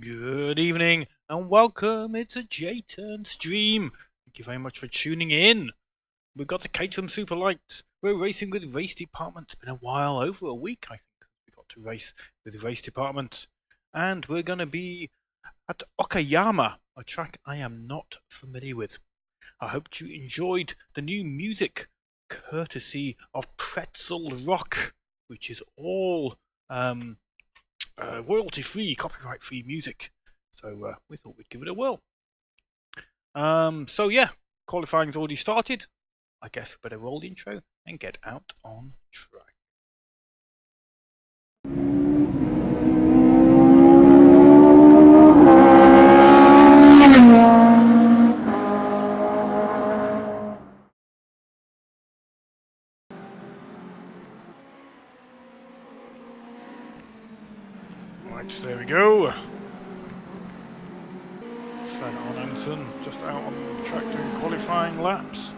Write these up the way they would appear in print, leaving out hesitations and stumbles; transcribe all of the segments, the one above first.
Good evening and welcome. It's a J-Turn stream. Thank you very much for tuning in. We've got the Caterham Superlight. We're racing with Race Department. It's been a while, over a week I think. We got to race with the Race Department. And we're going to be at Okayama, a track I am not familiar with. I hope you enjoyed the new music courtesy of Pretzel Rock, which is all royalty-free, copyright-free music. So we thought we'd give it a whirl. So yeah, qualifying's already started. I guess we better roll the intro and get out on track. Right, so there we go. Anson just out on the track doing qualifying laps.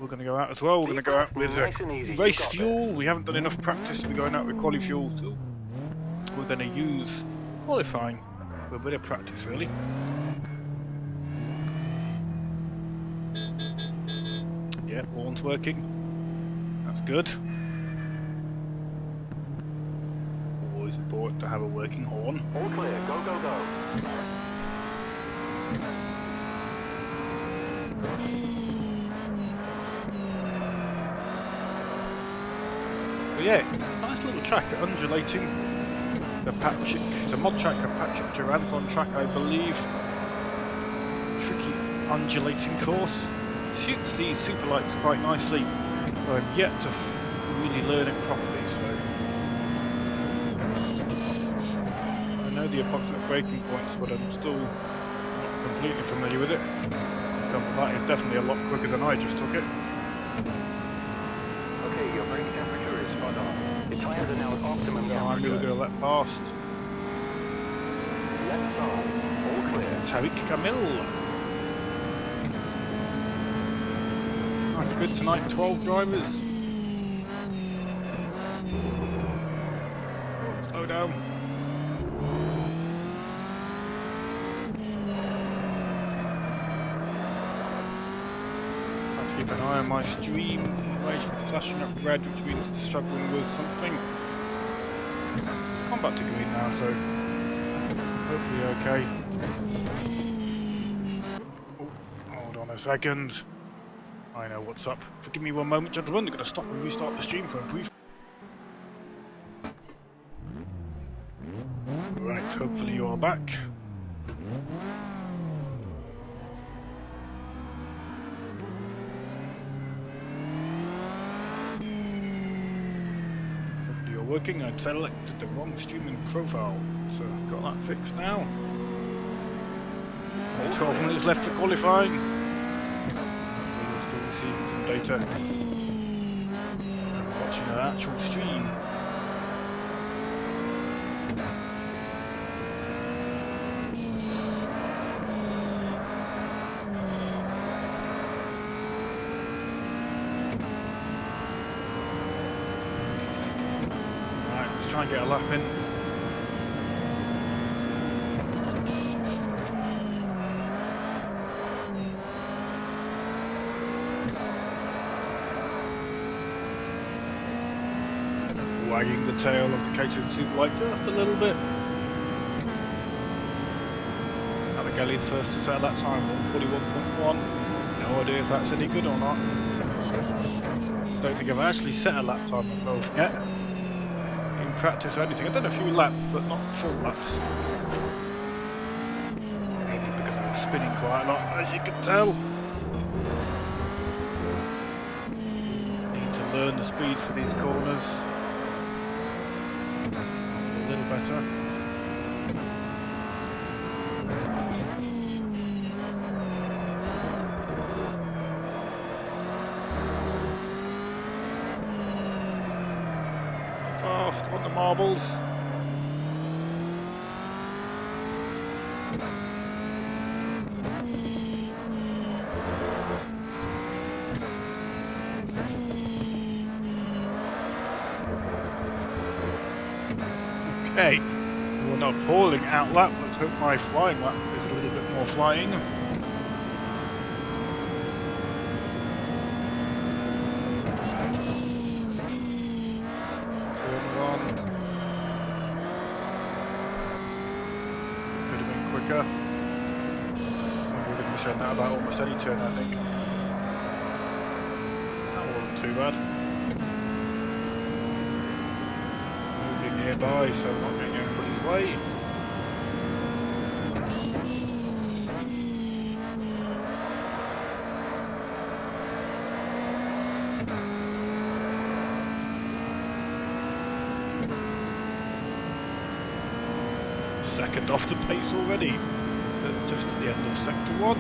We're going to go out as well. We're going to go out with race fuel. We haven't done enough practice to be going out with quali fuel, so we're going to use qualifying with a bit of practice, really. Yeah, horn's working. That's good. Always important to have a working horn. All clear. Go, go, go. But yeah, nice little track, undulating. The patch, it's a mod track, a Patrick Duranton track, I believe. Tricky, undulating course. Suits these Superlights quite nicely. But I've yet to really learn it properly, so I know the approximate braking points, but I'm still not completely familiar with it. So that is definitely a lot quicker than I just took it. Okay, your brake temperature is spot on. The tires are now at optimum temperature. I'm going to do a let past. Left side, all clear. Tariq Kamil. That's good tonight, 12 drivers. Slow down. keep an eye on my stream. It's flashing up red, which means it's struggling with something. I'm back to green now, so hopefully okay. Oh, hold on a second. I know what's up. Forgive me one moment, gentlemen. I'm going to stop and restart the stream for a brief. Right, hopefully you're back. Hopefully you're working. I'd selected the wrong streaming profile, so got that fixed now. 12 minutes left to qualifying. We're still receiving some data. I'm watching an actual stream. Try and get a lap in. Wagging the tail of the Caterham Superlight just a little bit. Kelly's first to set that time, 141.1. No idea if that's any good or not. Don't think I've actually set a lap time myself yet. In practice or anything. I've done a few laps, but not full laps. Mainly because I was spinning quite a lot, as you can tell. Need to learn the speeds for these corners. A little better. Fast on the marbles. Okay, we're not appalling out lap. Let's hope my flying lap is a little bit more flying. Saying that about almost any turn, I think. That wasn't too bad. Moving nearby, so I'm not getting anybody's way. Second off the pace already. Just at the end of Sector 1.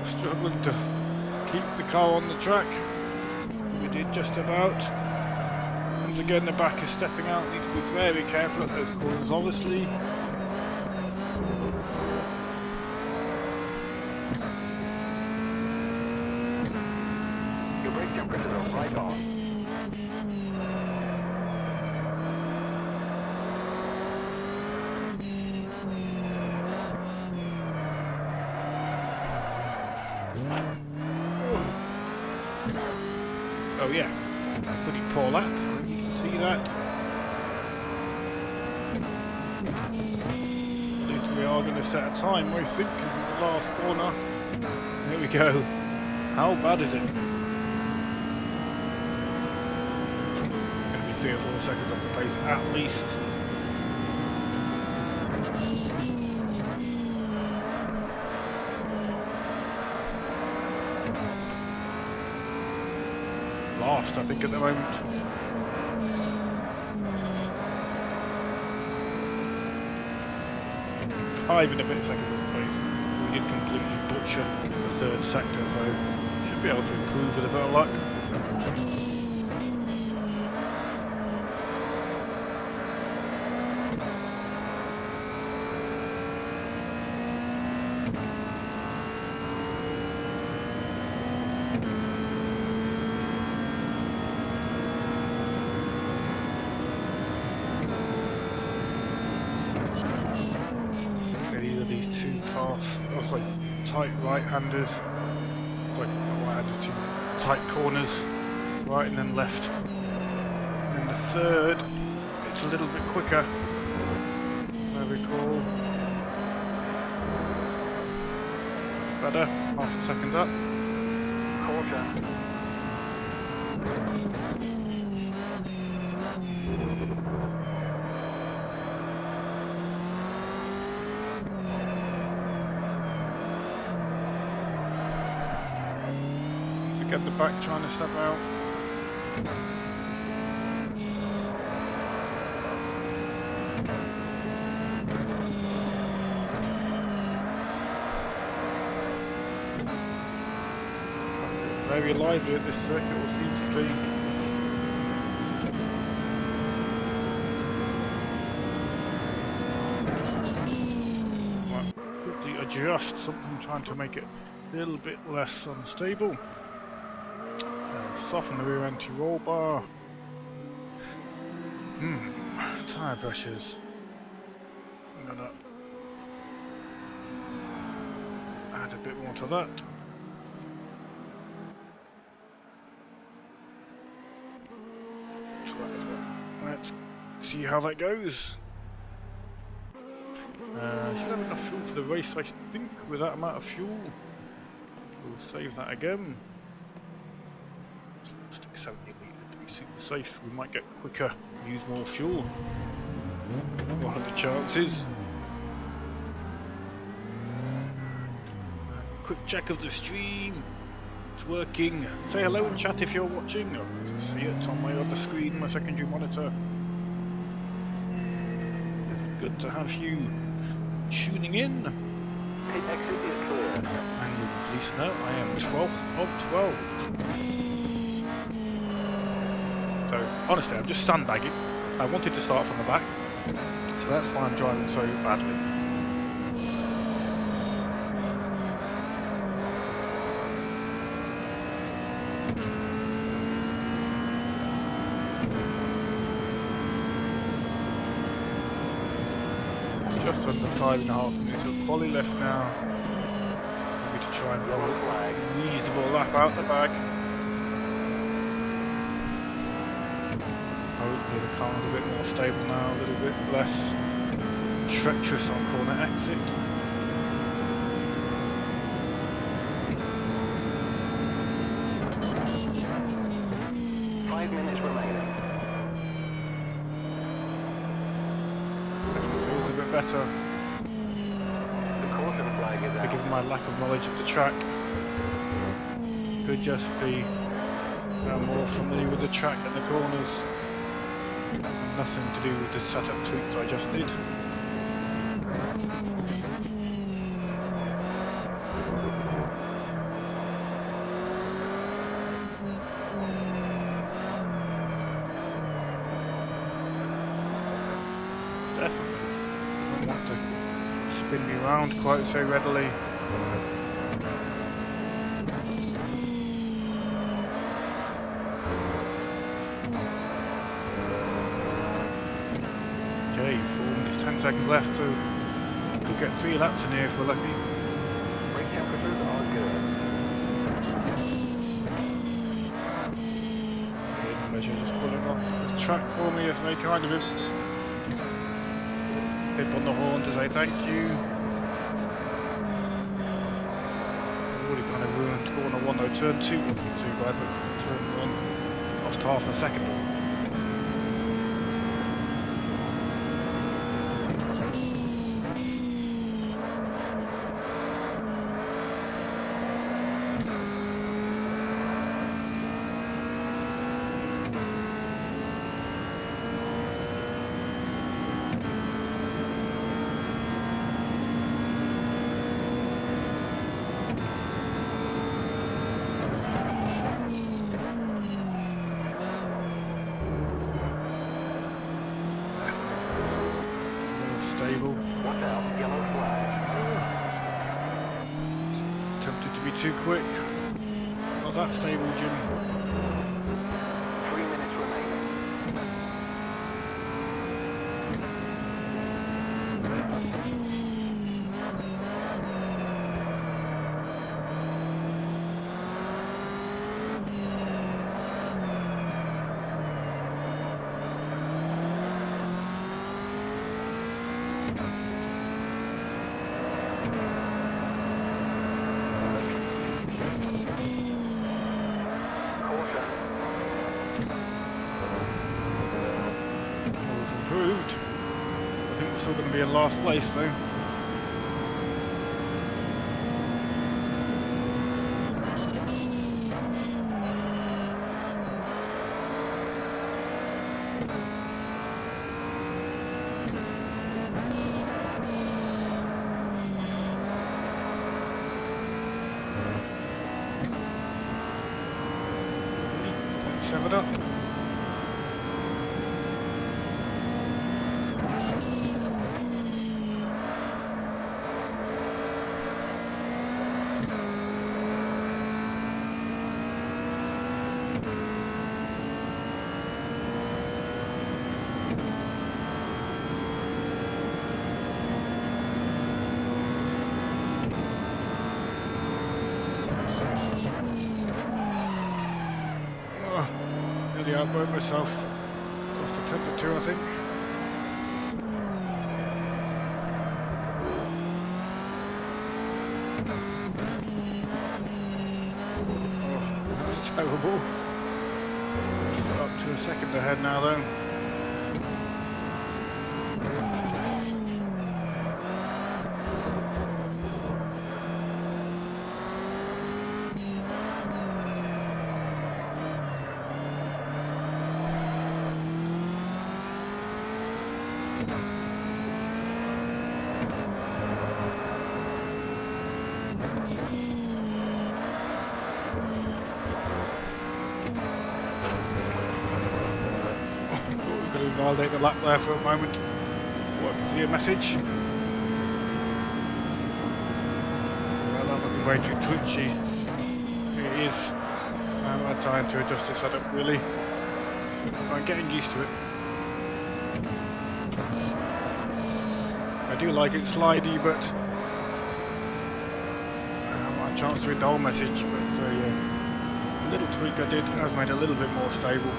Struggling to keep the car on the track. We did just about. Once again, the back is stepping out. Need to be very careful at those corners, obviously. Right on. Oh yeah, pretty poor lap, you can see that. At least we are going to set a time, I think, in the last corner. There we go. How bad is it? 3 or 4 seconds off the pace at least. Last, I think, at the moment. Five and a bit seconds off the pace. We did completely butcher the 3rd sector, so should be able to improve with a bit of luck. fast. Oh, sorry, tight right-handers. Sorry, not right-handers, too tight corners. Right and then left. And then the third, it's a little bit quicker. There we go. Better. Half a second up. Caution. Get the back trying to step out. Very lively at this circuit, all seems to be. Right, quickly adjust something, trying to make it a little bit less unstable. Soften the rear anti-roll bar. Tyre pressures. I'm gonna add a bit more to that. Let's see how that goes. Should have enough fuel for the race, I think, with that amount of fuel. We'll save that again. Stick 70 litre to be super safe. We might get quicker, use more fuel. What are the chances? Quick check of the stream. It's working. Say hello in chat if you're watching. I can see it on my other screen, my secondary monitor. It's good to have you tuning in. Pit exit is clear. And you please know I am 12th of 12. So honestly, I'm just sandbagging. I wanted to start from the back, so that's why I'm driving so badly. Just under 5.5 minutes of Qually left now. Maybe to try and blow a reasonable lap out the back. Hopefully the car's a bit more stable now, a little bit less treacherous on corner exit. Better. The caution flag is out. Given my lack of knowledge of the track, could just be more familiar with the track and the corners. Nothing to do with the setup tweaks I just did. Spin me around quite so readily. Okay, 4 minutes 10 seconds left, so we'll get 3 laps in here if we're lucky. Brake temperatures are good. Measure just pulling off this track for me as they kind of is. Pip on the horn to say thank you. I've already kind of ruined corner 1 though. Turn 2 wasn't too bad, but turn 1 lost half a second. Watch out, yellow flag. Tempted to be too quick. Not that stable, Jim. 3 minutes remaining. still going to be in last place though. Seven up. Nearly outburned myself. Lost a temp or two, I think. Oh, that's terrible. Still up to a second ahead now, though. Validate the lap there for a moment. What is your message? Well, I'm looking way too twitchy. It is. I haven't had time to adjust the setup really. I'm getting used to it. I do like it slidey, but I haven't had a chance to read the whole message. But yeah, a little tweak I did has made it a little bit more stable.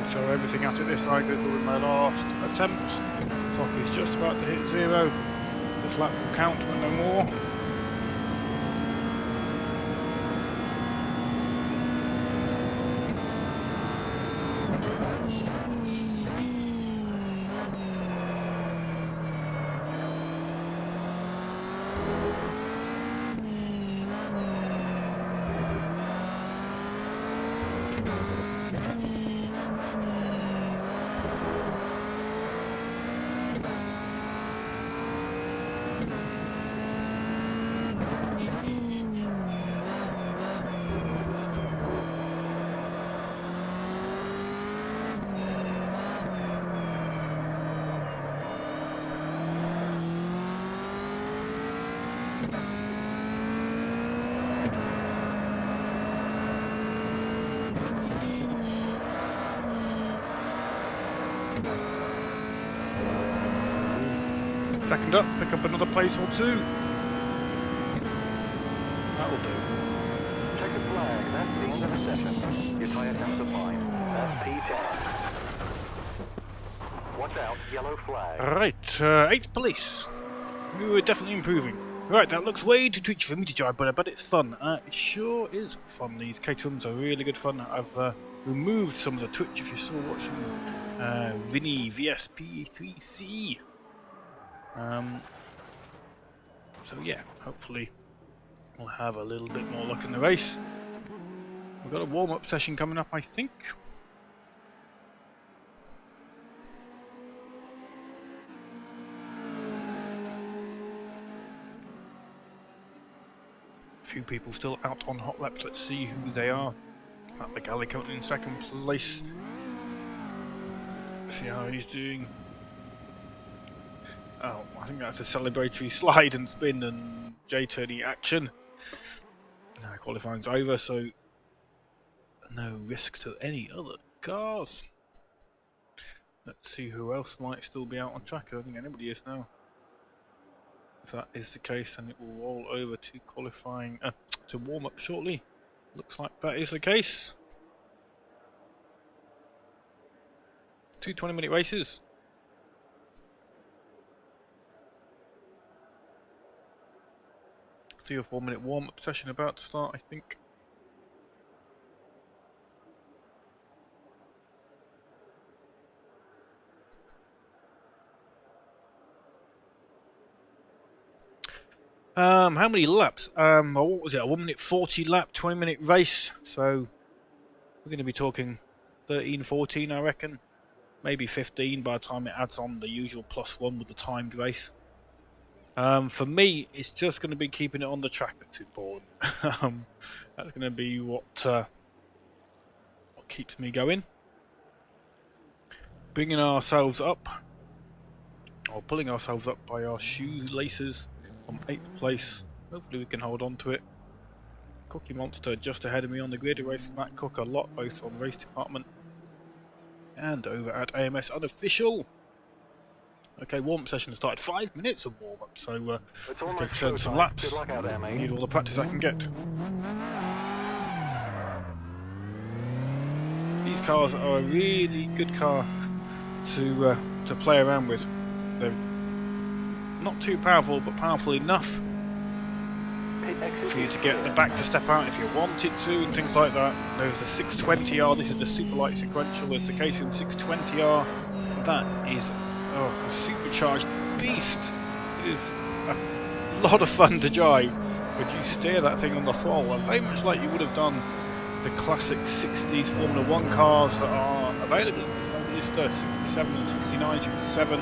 Throw everything at it this time, go through with my last attempt. Clock is just about to hit 0. This lap will count but no more. Second up, pick up another place or two. That'll do. Check the flag. That's the end of the session. Your tyre temps are fine. That's P10. Watch out, yellow flag. Alright, 8th place. We were definitely improving. Right, that looks way too twitchy for me to drive, but I bet it's fun. It sure is fun. These Caterhams are really good fun. I've removed some of the twitch if you're still watching Vinny VSP3C. So yeah, hopefully we'll have a little bit more luck in the race. We've got a warm-up session coming up, I think. A few people still out on hot laps. Let's see who they are. Matt McGalley currently in second place. See how he's doing. Oh, I think that's a celebratory slide and spin and J-turny action. Now qualifying's over, so no risk to any other cars. Let's see who else might still be out on track. I don't think anybody is now. If that is the case, then it will roll over to qualifying, to warm up shortly. Looks like that is the case. 2 20-minute races. 3 or 4 minute warm-up session about to start, I think. How many laps? Well, what was it? A 1 minute 40 lap, 20-minute race. So we're going to be talking 13, 14, I reckon. Maybe 15 by the time it adds on the usual +1 with the timed race. For me, it's just going to be keeping it on the track that's important. That's going to be what keeps me going. Bringing ourselves up, or pulling ourselves up by our shoelaces from 8th place. Hopefully we can hold on to it. Cookie Monster just ahead of me on the grid, racing that cook a lot, both on Race Department and over at AMS Unofficial. Okay, warm-up session started. 5 minutes of warm-up, so let's go turn some laps. Good luck out there, mate. Need all the practice I can get. These cars are a really good car to play around with. They're not too powerful, but powerful enough for you to get the back to step out if you wanted to, and things like that. There's the 620R. This is the Superlight sequential. There's the Caterham 620R. That is a supercharged beast. It is a lot of fun to drive, but you steer that thing on the throttle, very much like you would have done the classic 60s Formula 1 cars that are available. Automobilista 67 and 69. 67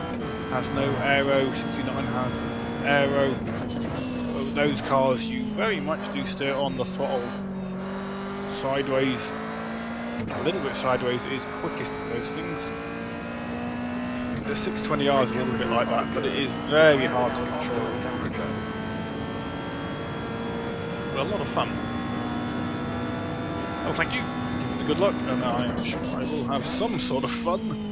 has no aero, 69 has aero. Well, those cars, you very much do steer on the throttle sideways, a little bit sideways is quickest of those things. The 620R is a little bit like that, but it is very hard to control. But a lot of fun. Oh, thank you. Give me the good luck, and I am sure I will have some sort of fun.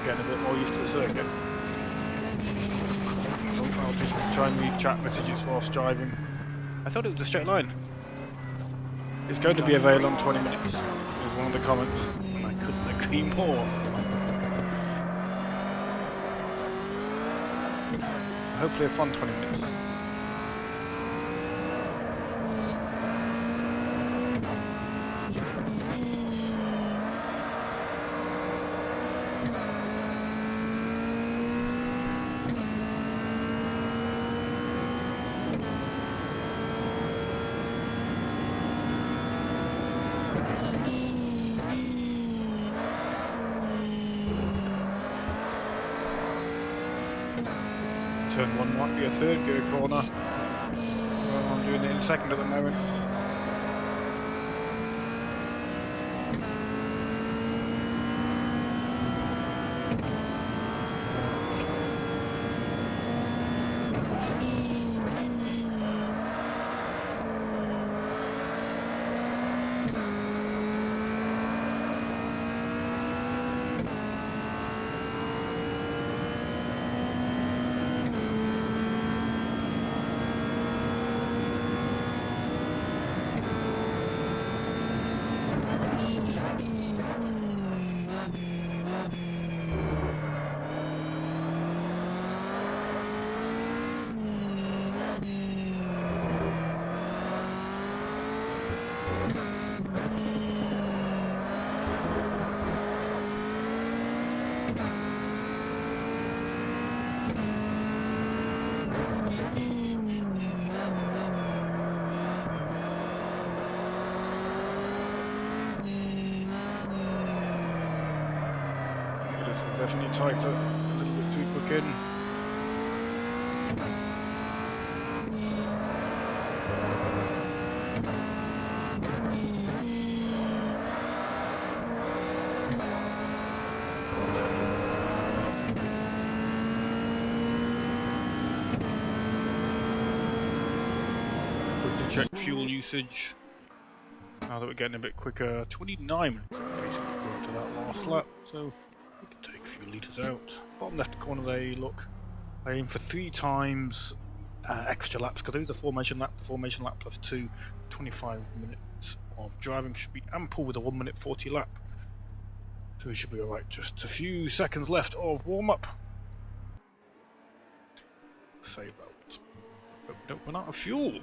Getting a bit more used to the circuit. Oh, I'll just try and read chat messages whilst driving. I thought it was a straight line. It's going to be a very long 20 minutes, was one of the comments, and I couldn't agree more. Hopefully a fun 20 minutes. Turn 1 might be a third gear corner. Well, I'm doing it in second at the moment. Definitely tighter, a little bit too quick in. Quickly check fuel usage. Now that we're getting a bit quicker, 29 minutes basically going to that last lap, so we can take a few litres out. Bottom left corner there, you look. I aim for 3 times extra laps, because those are formation lap, the formation lap plus 2, 25 minutes of driving should be ample with a 1 minute 40 lap. So we should be alright, just a few seconds left of warm up. Save out. Hope we don't run out of fuel.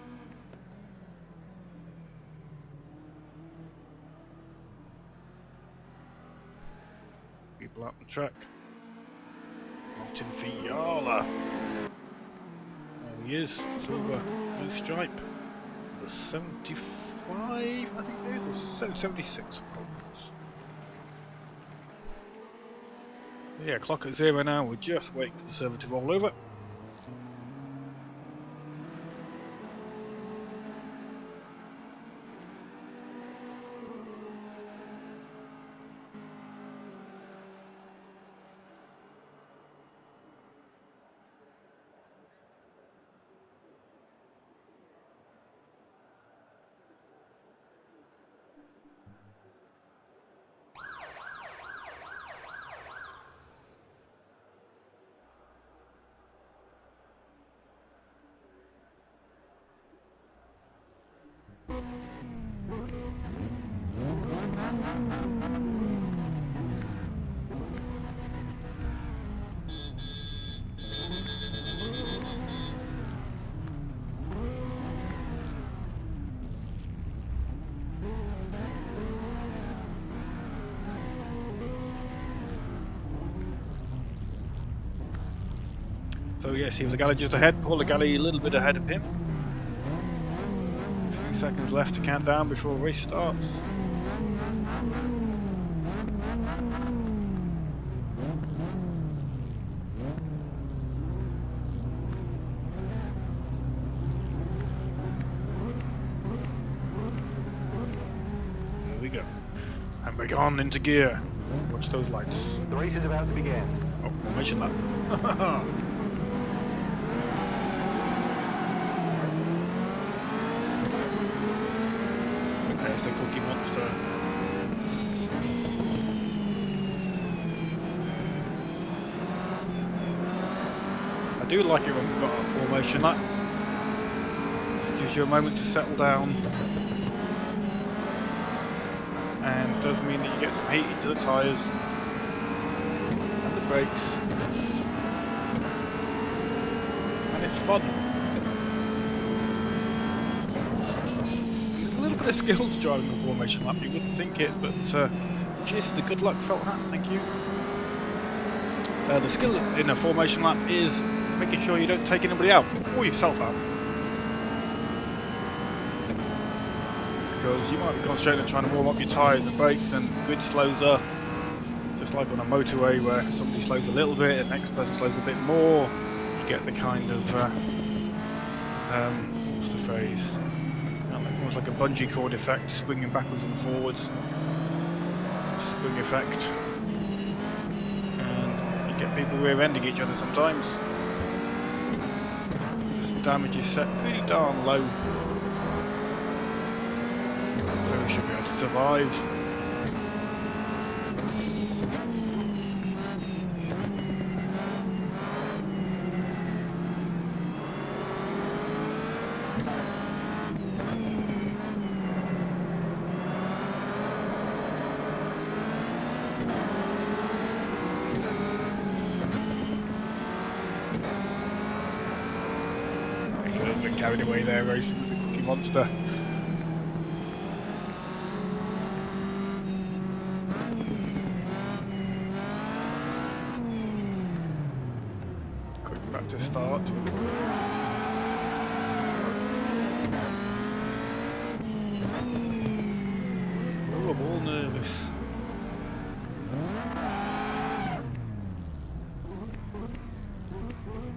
People out on the track. Martin Fiala. There he is. Silver blue stripe. The 75, I think it is, or 76. Yeah, clock at 0 now. We're just waiting for the server to roll over. So yes, he was a galley just ahead. Paul the galley a little bit ahead of him. 3 seconds left to count down before the race starts. There we go. And we're gone into gear. Watch those lights. The race is about to begin. Oh, formation lap. There's the Cookie Monster. I do like it when we've got our formation lap. Just gives you a moment to settle down. And does mean that you get some heat into the tyres and the brakes. And it's fun. The skill to driving the formation lap, you wouldn't think it, but cheers to the good luck felt hat, thank you. The skill in a formation lap is making sure you don't take anybody out, or yourself out. Because you might be concentrating on trying to warm up your tyres and brakes, and the grid slows up, just like on a motorway where somebody slows a little bit and the next person slows a bit more. You get the kind of, what's the phrase? Almost like a bungee cord effect, swinging backwards and forwards. Spring effect. And you get people rear-ending each other sometimes. This damage is set pretty darn low. So we should be able to survive. Carried away there racing with the Cookie Monster. Quick back to start. Oh, I'm all nervous.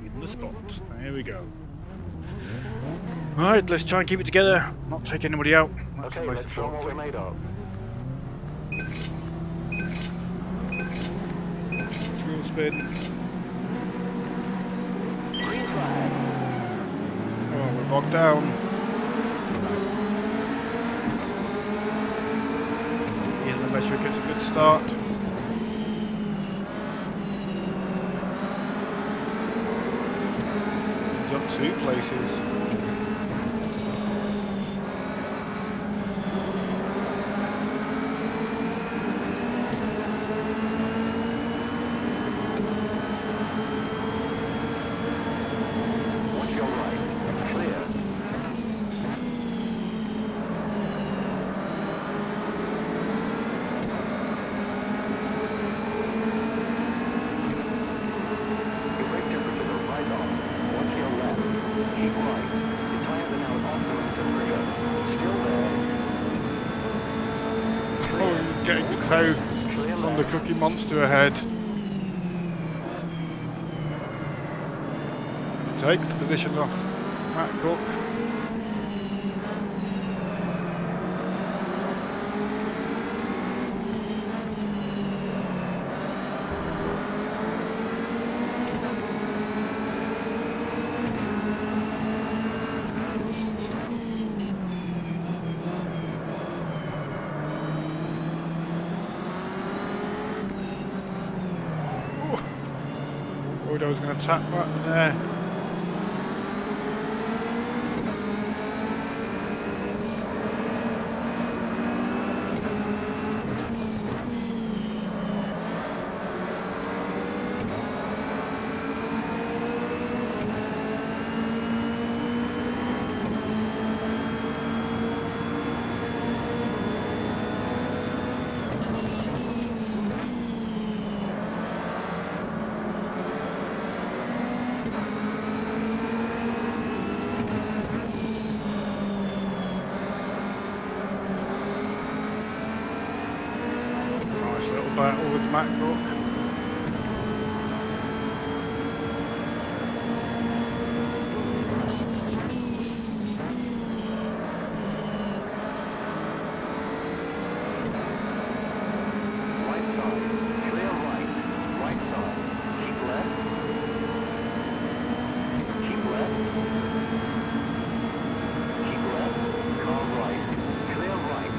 In the spot. There we go. Right, let's try and keep it together, not take anybody out. That's Okay, the most let's show them what we're important made of. thing. Drill spin. Green flag. Oh, we're bogged down. Yeah, the measure gets a good start. It's up 2 places. getting the tow from the Cookie Monster ahead. Takes the position off Matt Cook. I was going to tap back there. Battle with MacBook. Right side, clear right. Right side, keep left. Keep left. Keep left. Car right. Clear right.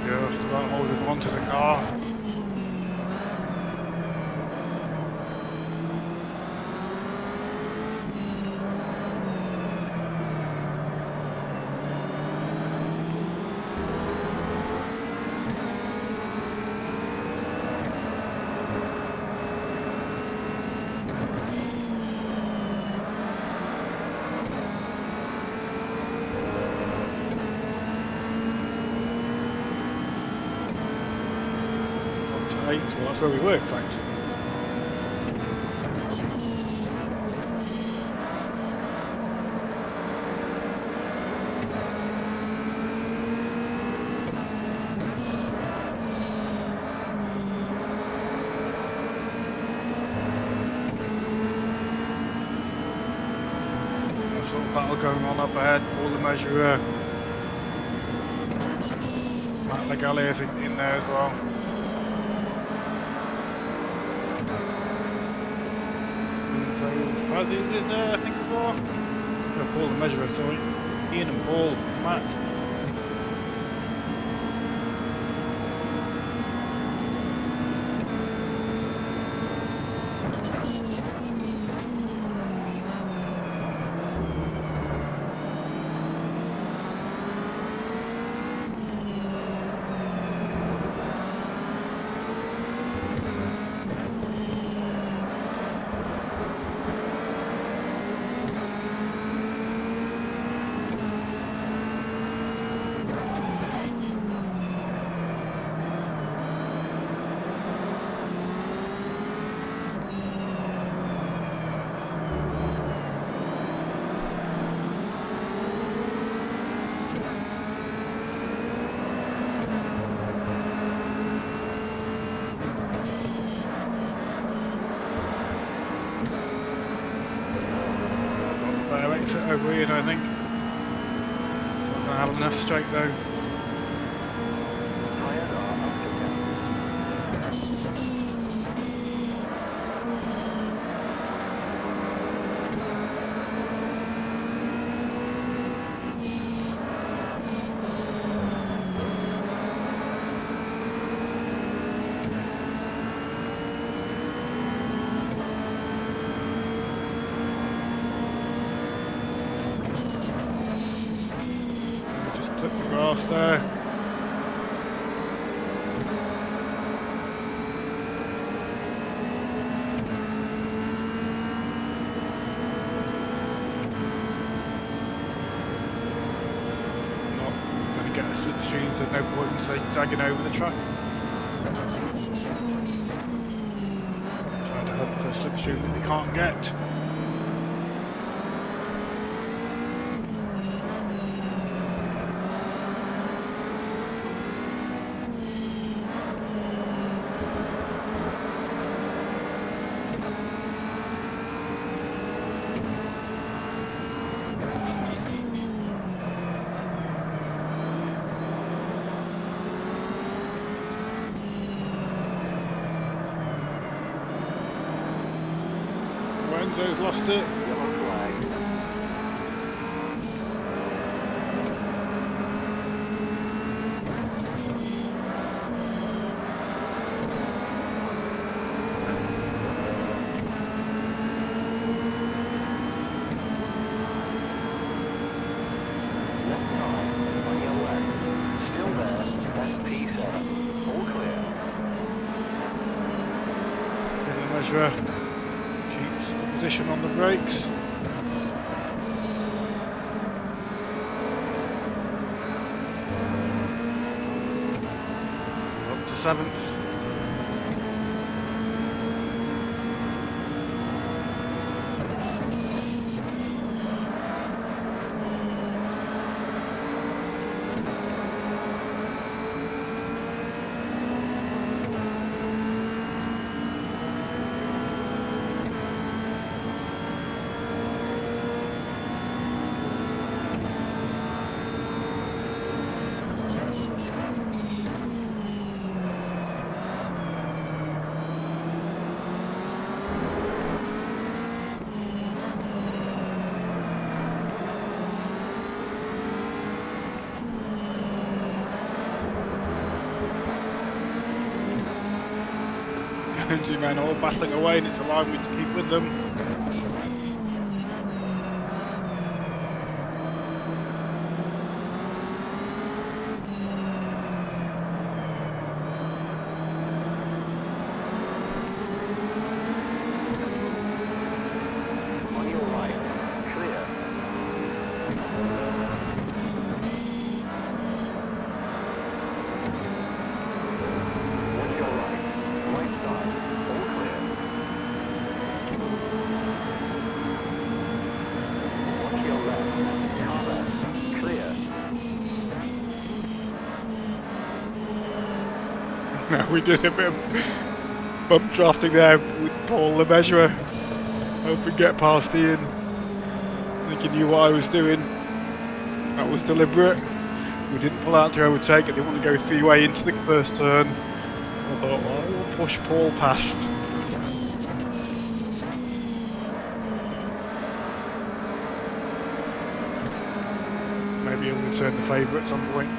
Just about holding onto the car. Well, that's where we were, in fact. There's a sort of battle going on up ahead. All the measurer. Matt Legale is in there as well. Fuzzy's in there, I think as well. Paul the measurer, sorry. Ian and Paul, Matt. Exit over here, I think. Not going to have enough straight though. Tires are up to Clip the grass there. slipstreams, there's no point in zagging over the track. Trying to hunt for a slipstream that we can't get. Enzo's lost it. Yellow flag. Left side, on your left. Still there, that's P7. All clear. The measurer keeps the position on the brakes. Up to 7th. Two men all battling away, and it's allowing me to keep with them. On your right, clear. Watch your right. Right side, all clear. Watch your left. Car left, clear. No, we did a bit of bump drafting there with Paul, the measurer. Hope we get past Ian. I think he knew what I was doing. That was deliberate. We didn't pull out to overtake. I didn't want to go three-way into the first turn. I thought, well, we'll push Paul past. Maybe he'll return the favour at some point.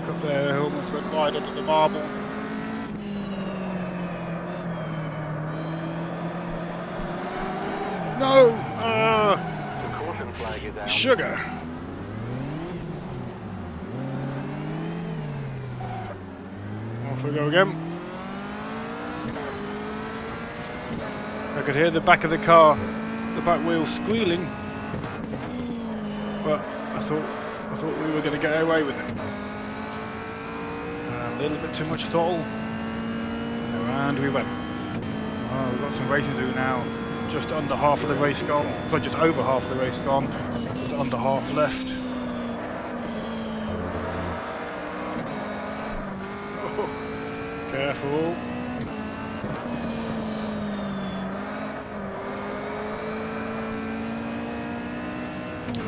Up there, almost went wide under the marble. No! The caution flag is out. Sugar! Off we go again. I could hear the back of the car, the back wheel squealing, but I thought we were going to get away with it. A little bit too much throttle, and we went. Oh, we've got some racing to do now. Just under half of the race gone. So just over half of the race gone. Just under half left. Oh, careful.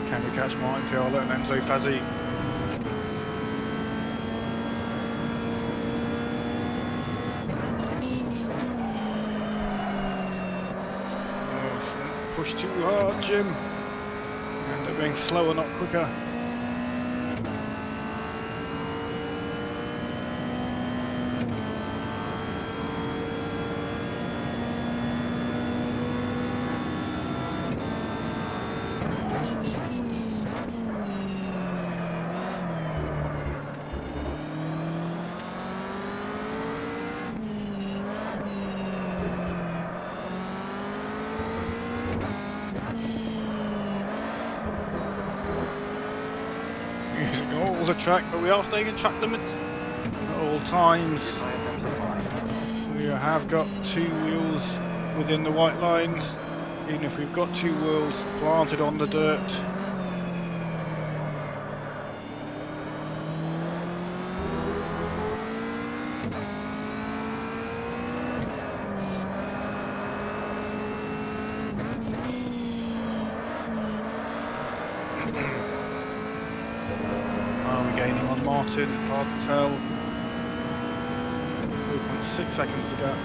Can we catch Martin Fiala and Enzo Fazzi? push too hard, Jim. You end up being slower, not quicker. Using all the track, but we are staying in track limits at all times. We have got 2 wheels within the white lines, even if we've got 2 wheels planted on the dirt. Gaining on Martin, hard to tell. 3.6 seconds to go.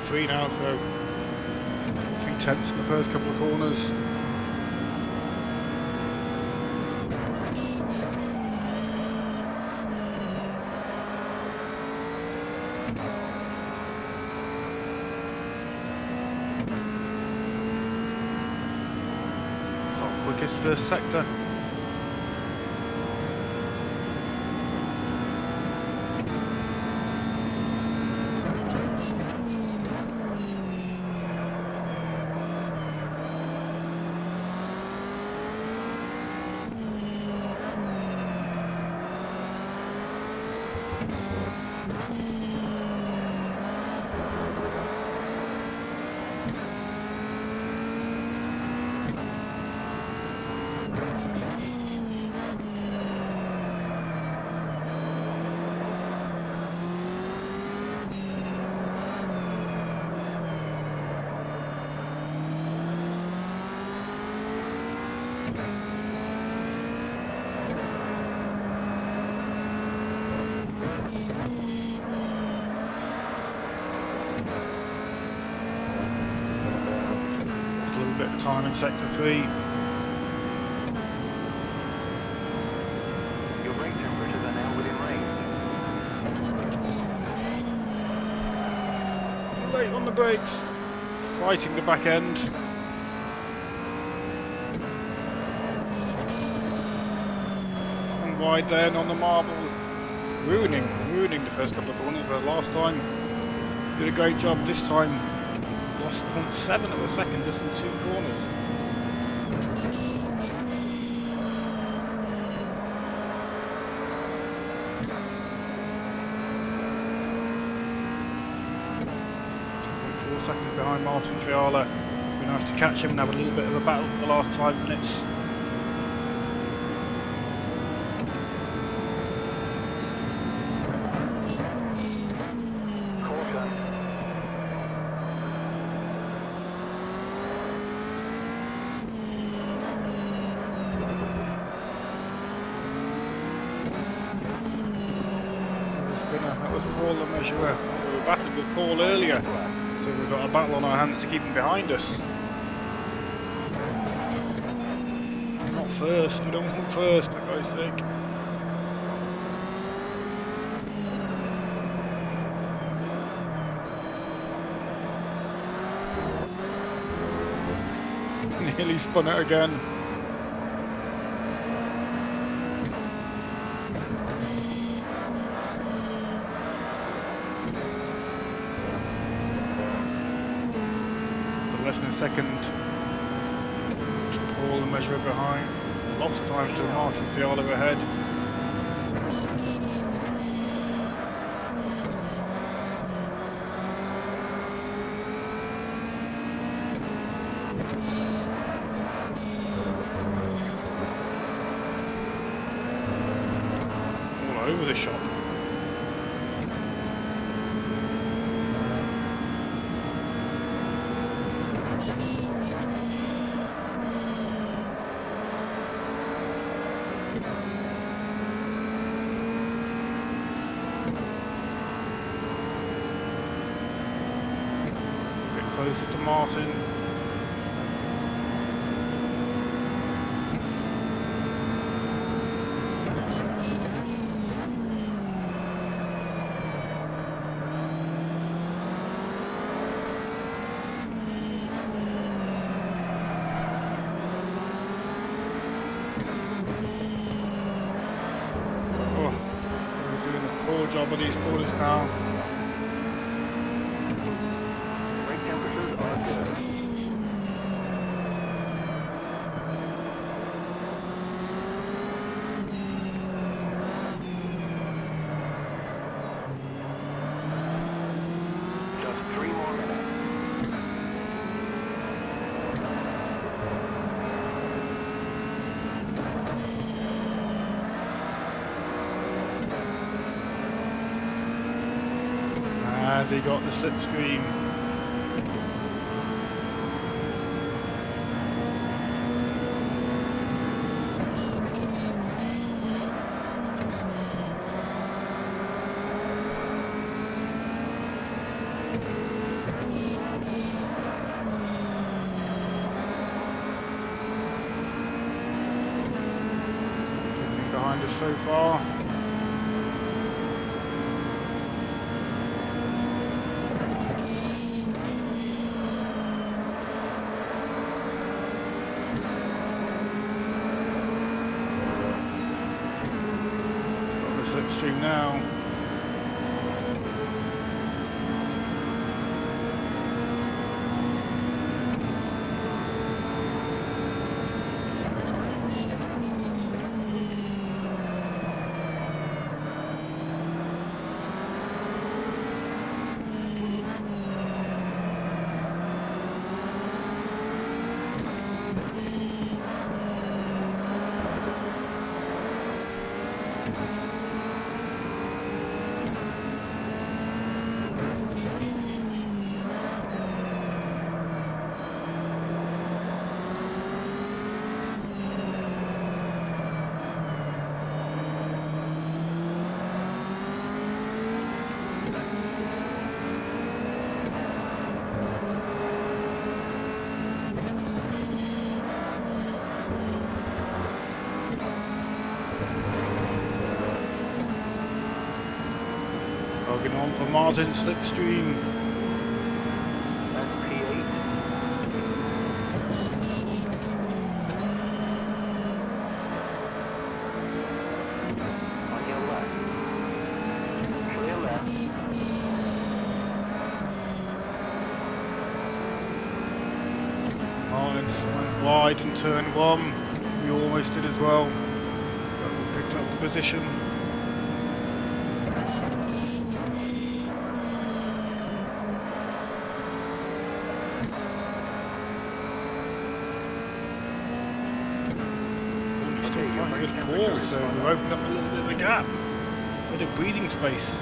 Three now, so 3/10 in the first couple of corners. Quickest first sector. Time in sector 3. Your brake temperatures are now within range. Late on the brakes, fighting the back end. And wide then on the marbles, ruining the first couple of corners. But last time did a great job. This time lost 0.7 of a second just in 2 corners. Seconds behind Martin Fiala. It'd be nice to catch him and have a little bit of a battle for the last 5 minutes. That was Paul the measurer. We were battling with Paul earlier. So we've got a battle on our hands to keep him behind us. Not first, we don't want first, for Christ's sake. Nearly spun it again. Less than a second to Paul the measurer behind. Lots of time to Martin Fiala ahead. All over the shop. closer to Martin. Job of these corners now. Brake temperatures are good. Just 3 more minutes. Has he got the slipstream? Behind us so far. Slipstream now. Logging on for Martin slipstream. That's P8. On your left. Clear left. Martin went wide in turn 1. You almost did as well. But we picked up the position. Good call, so we've opened up a little bit of a gap, a bit of breathing space.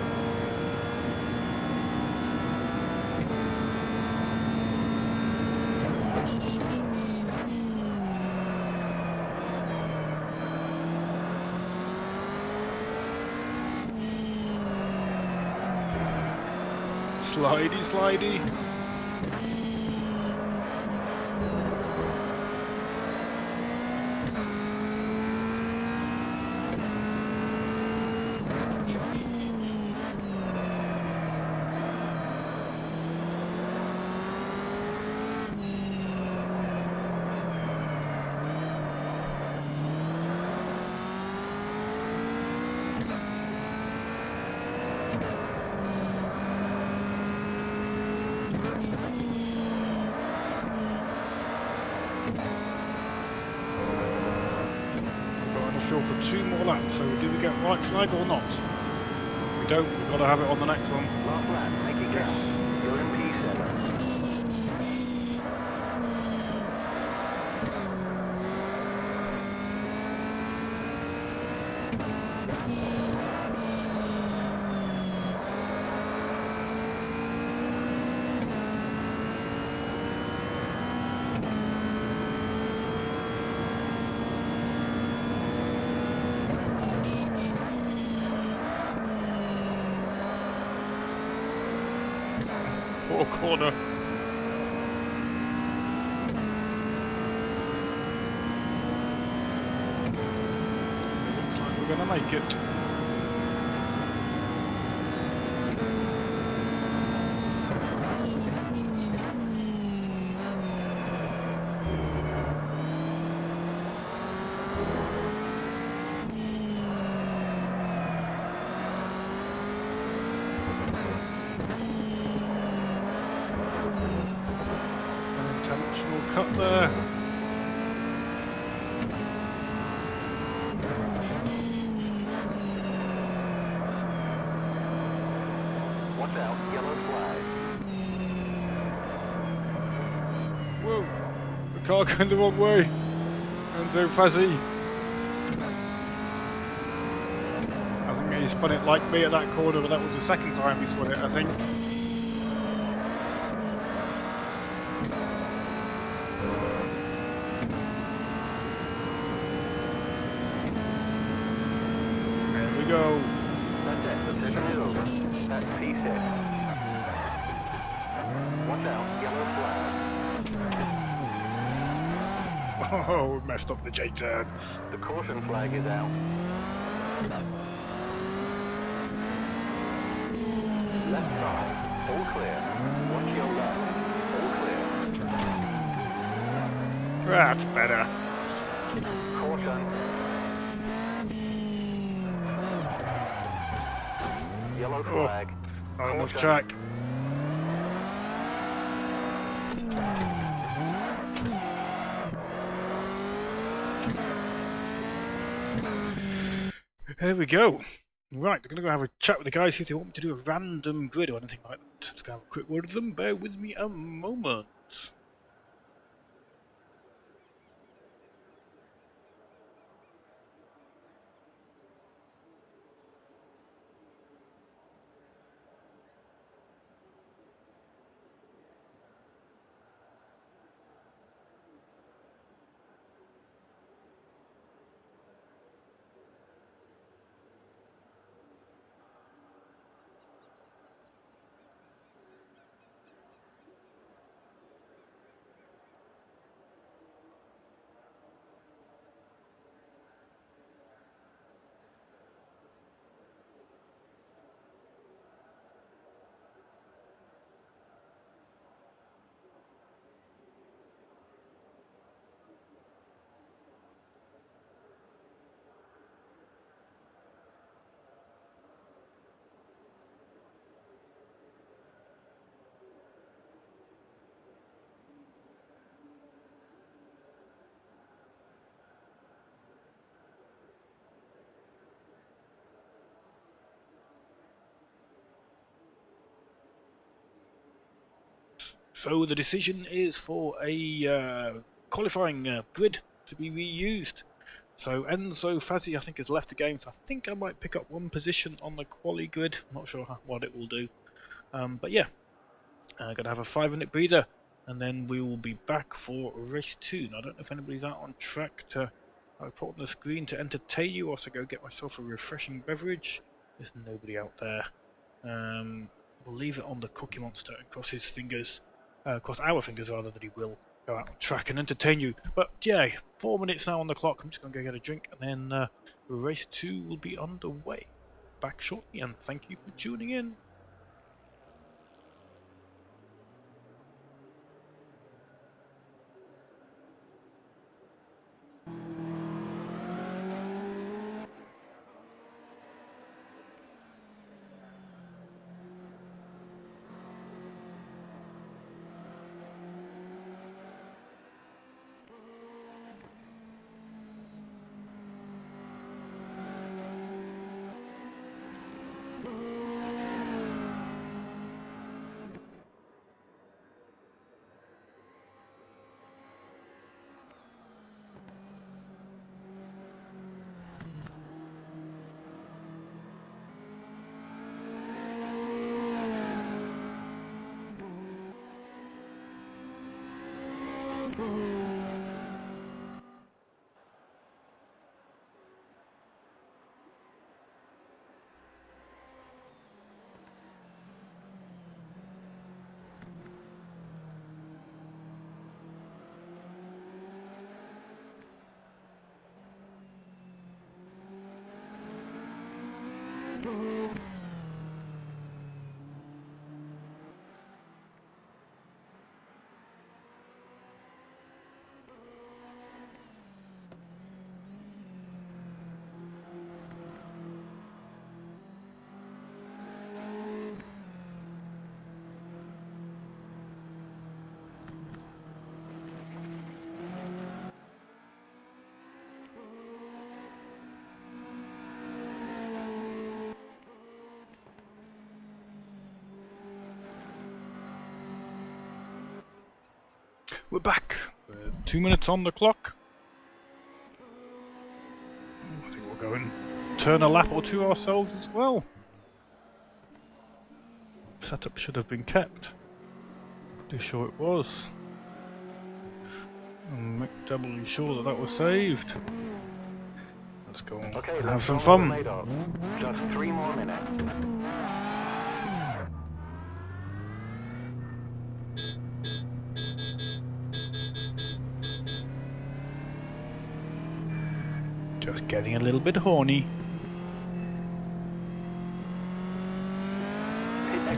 Slidey, slidey. For 2 more laps, so do we get white flag or not? If we don't, we've got to have it on the next one. Last lap, make it count. You're in P7. Poor corner. we're gonna make it. Unintentional cut there. Watch out, yellow flag. Whoa! The car going the wrong way. And so fuzzy. I think he spun it like me at that corner, but that was the second time he spun it, I think. There we go. That's it, the session is over. That's P6. Watch out, yellow flag. Oh, we messed up the J-turn. The caution flag is out. Left side, all clear. Watch your left, all clear. That's better. Caution. Yellow flag. Not enough Caution. track. There we go. Right, we're going to go have a chat with the guys, see if they want me to do a random grid or anything like that. Let's go have a quick word with them. Bear with me a moment. So the decision is for a qualifying grid to be reused. So Enzo Fazzi, I think, has left the game, so I think I might pick up one position on the quali grid. I'm not sure what it will do. But yeah, I'm going to have a 5-minute breather, and then we will be back for race 2. Now, I don't know if anybody's out on track to put on the screen to entertain you, or also go get myself a refreshing beverage. There's nobody out there. We'll leave it on the Cookie Monster and cross his fingers. Cross our fingers rather, that he will go out on track and entertain you. But yeah, 4 minutes now on the clock. I'm just going to go get a drink, and then race 2 will be underway. Back shortly, and thank you for tuning in. We're back. 2 minutes on the clock. I think we'll go and turn a lap or two ourselves as well. Setup should have been kept. Pretty sure it was. And make doubly sure that that was saved. Let's go on and have some fun. Just 3 more minutes. Just getting a little bit horny.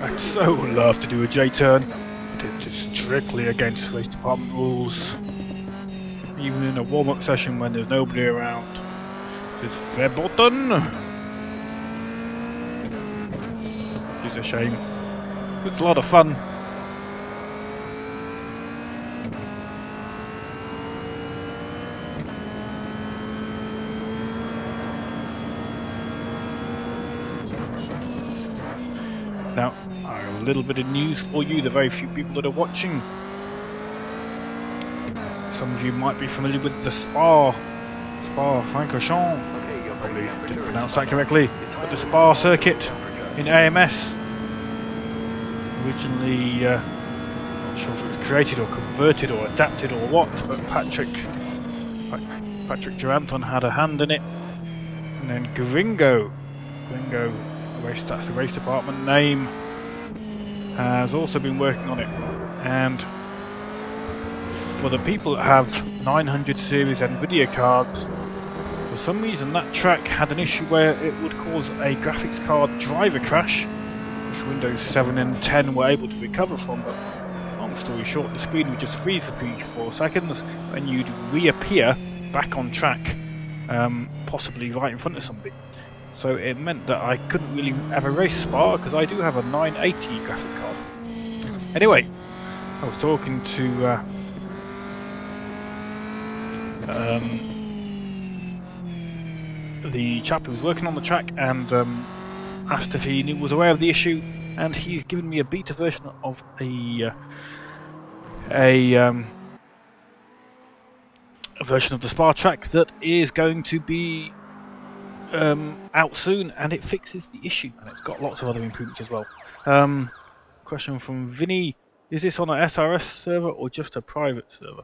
I'd so love to do a J-turn, but it's strictly against race department rules. Even in a warm-up session when there's nobody around. It's verboten! It's a shame. It's a lot of fun. Now, a little bit of news for you, the very few people that are watching. Some of you might be familiar with the Spa-Francorchamps. Probably didn't pronounce that correctly, but the Spa circuit in AMS. Originally, not sure if it was created or converted or adapted or what, but Patrick Duranton had a hand in it. And then Gringo, that's the race department name, has also been working on it. And for the people that have 900 series NVIDIA cards, for some reason that track had an issue where it would cause a graphics card driver crash, which Windows 7 and 10 were able to recover from. But long story short, the screen would just freeze for 3-4 seconds and you'd reappear back on track, possibly right in front of somebody. So it meant that I couldn't really ever race Spa because I do have a 980 graphics card. Anyway, I was talking to the chap who was working on the track and asked if he was aware of the issue, and he's given me a beta version of a version of the Spa track that is going to be out soon, and it fixes the issue, and it's got lots of other improvements as well. Question from Vinny: is this on an SRS server or just a private server?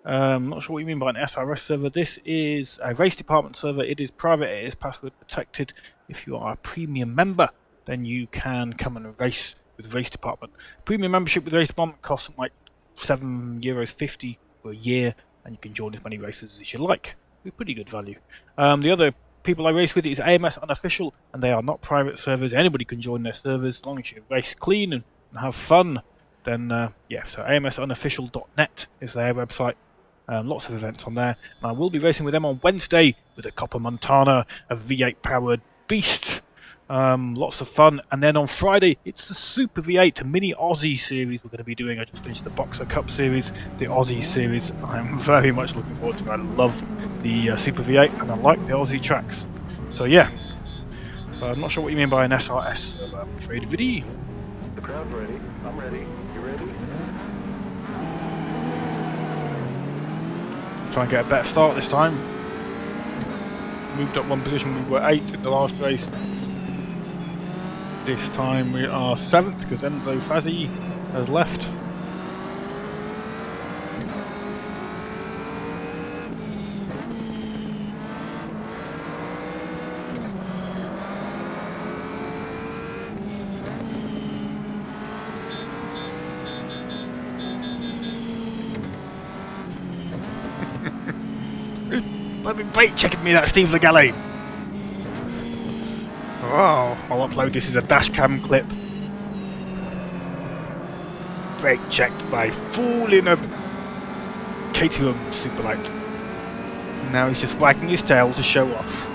Not sure what you mean by an SRS server. This is a race department server. It is private, it is password protected. If you are a premium member, then you can come and race with race department. Premium membership with race department costs like €7.50 for a year, and you can join as many races as you like with pretty good value. The other people I race with is AMS Unofficial, and they are not private servers. Anybody can join their servers as long as you race clean and have fun. Then yeah, so amsunofficial.net is their website. Lots of events on there, and I will be racing with them on Wednesday with a Copper Montana, a V8 powered beast. Lots of fun. And then on Friday it's the Super V8 Mini Aussie series we're going to be doing. I just finished the Boxer Cup series, the Aussie series. I'm very much looking forward to it. I love the Super V8 and I like the Aussie tracks. So yeah, I'm not sure what you mean by an SRS server, I'm afraid. Viddy. The crowd's ready. I'm ready. You ready? Try and get a better start this time. Moved up one position, we were 8th in the last race. This time we are 7th because Enzo Fazzi has left. Let me brake checking me that Steve Legale. Oh, I'll upload this as a dashcam clip. Brake checked by fool in a Caterham Superlight. Now he's just wagging his tail to show off.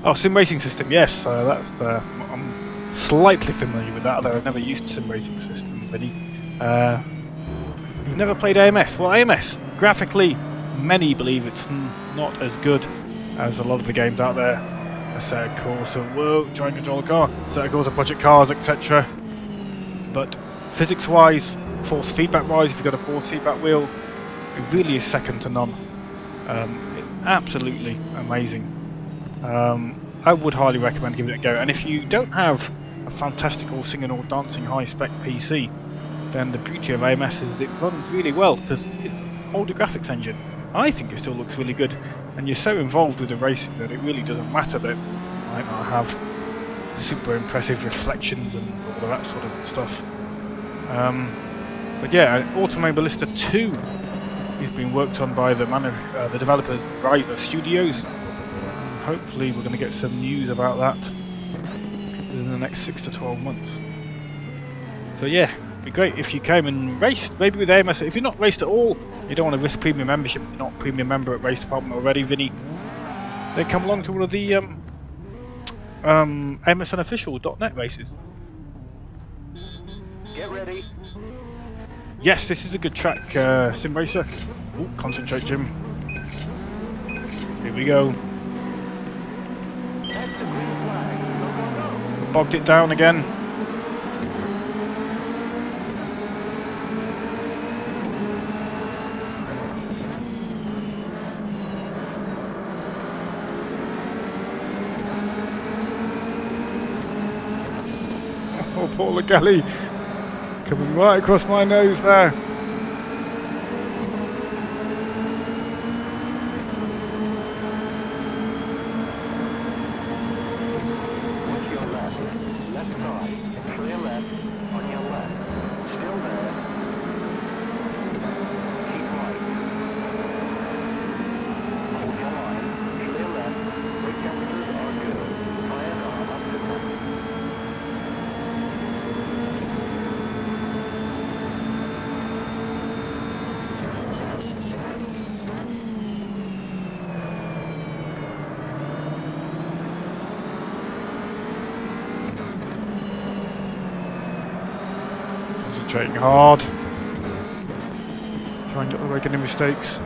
Oh, sim racing system, yes, that's I'm slightly familiar with that, although I've never used sim racing system. But you've never played AMS? Well, AMS, graphically, many believe it's not as good as a lot of the games out there. A set of course of whoa, try and control a car, set of course of project cars, etc. But physics-wise, force feedback-wise, if you've got a force feedback wheel, it really is second to none. Absolutely amazing. I would highly recommend giving it a go, and if you don't have a fantastic or singing or dancing high-spec PC, then the beauty of AMS is it runs really well because it's an older graphics engine. I think it still looks really good, and you're so involved with the racing that it really doesn't matter that it might not have super impressive reflections and all of that sort of stuff. But yeah, Automobilista 2 is being worked on by the developers RaceDepartment. Hopefully we're going to get some news about that within the next 6 to 12 months. So yeah, it'd be great if you came and raced, maybe with AMS. If you're not raced at all, you don't want to risk premium membership, if you're not a premium member at RaceDepartment already, Vinny, then come along to one of the AMS Unofficial.net races. Get ready. Yes, this is a good track, Sim Racer. Ooh, concentrate, Jim. Here we go. That's the green flag. Go, go, go. Bogged it down again. Oh, poor Legally. Coming right across my nose there. Watch your left. Left side. Clear left. On your left. Still there. Keep right. Hold your line. Clear left. Brake temperatures are good. Tires are up to top. Concentrating hard. Trying not to make any mistakes.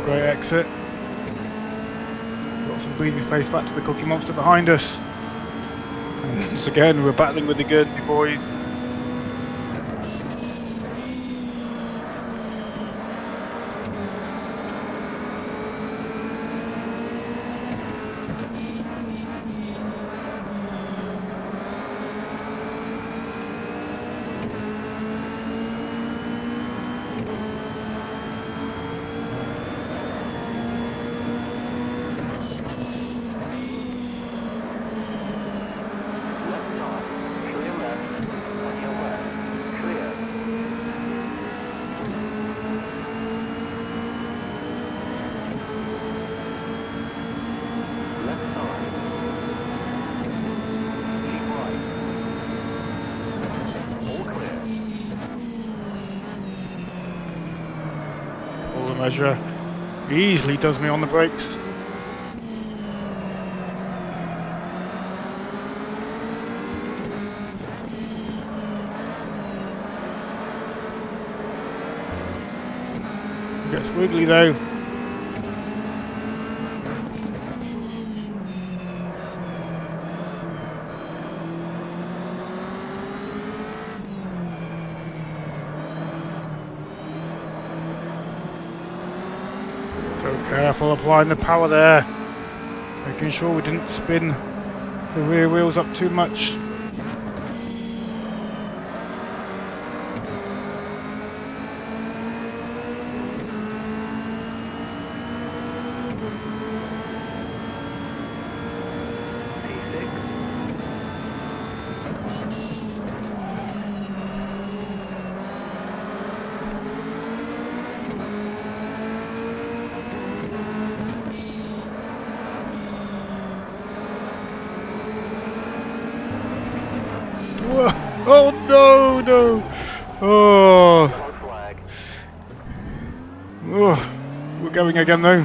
Great exit. Got some breathing space back to the Cookie Monster behind us. And once again, we're battling with the Guernsey boys. Measure easily does me on the brakes. Gets wiggly though. So careful applying the power there. Making sure we didn't spin the rear wheels up too much. Oh no, no! Oh, Yellow flag. oh, we're going again though.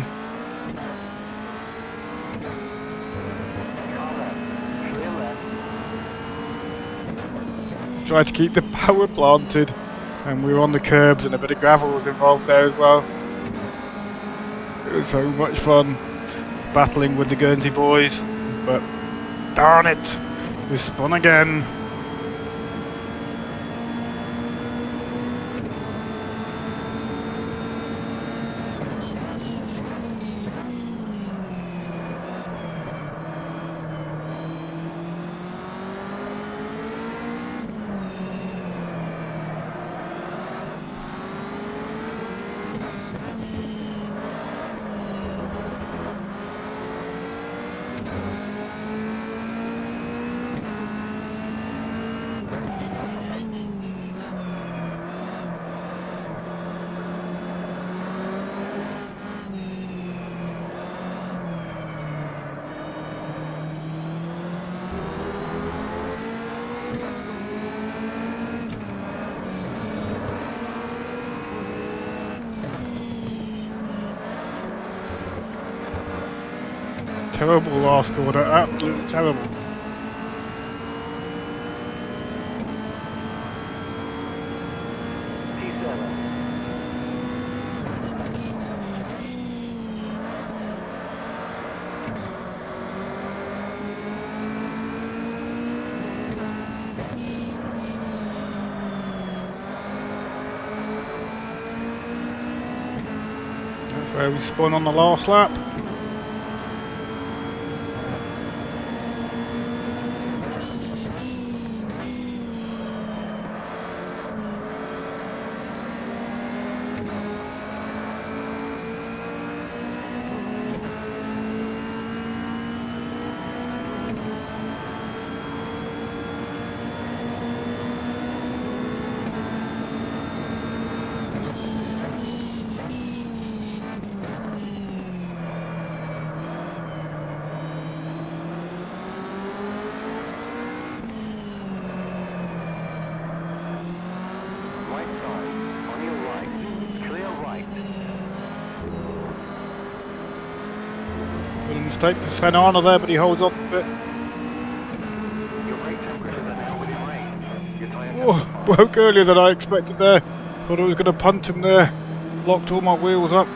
Car left. Clear left. Tried to keep the power planted, and we were on the curbs, and a bit of gravel was involved there as well. It was so much fun battling with the Guernsey boys, but darn it, we spun again. Terrible last quarter, absolutely terrible. P7. That's where we spun on the last lap. Right side. On your right. Clear right. Bit of a mistake for Sven Arne there, but he holds on a bit. Your brake temperatures are now within range. Your tire Oh, temperature. broke earlier than I expected there. Thought I was going to punt him there. Locked all my wheels up.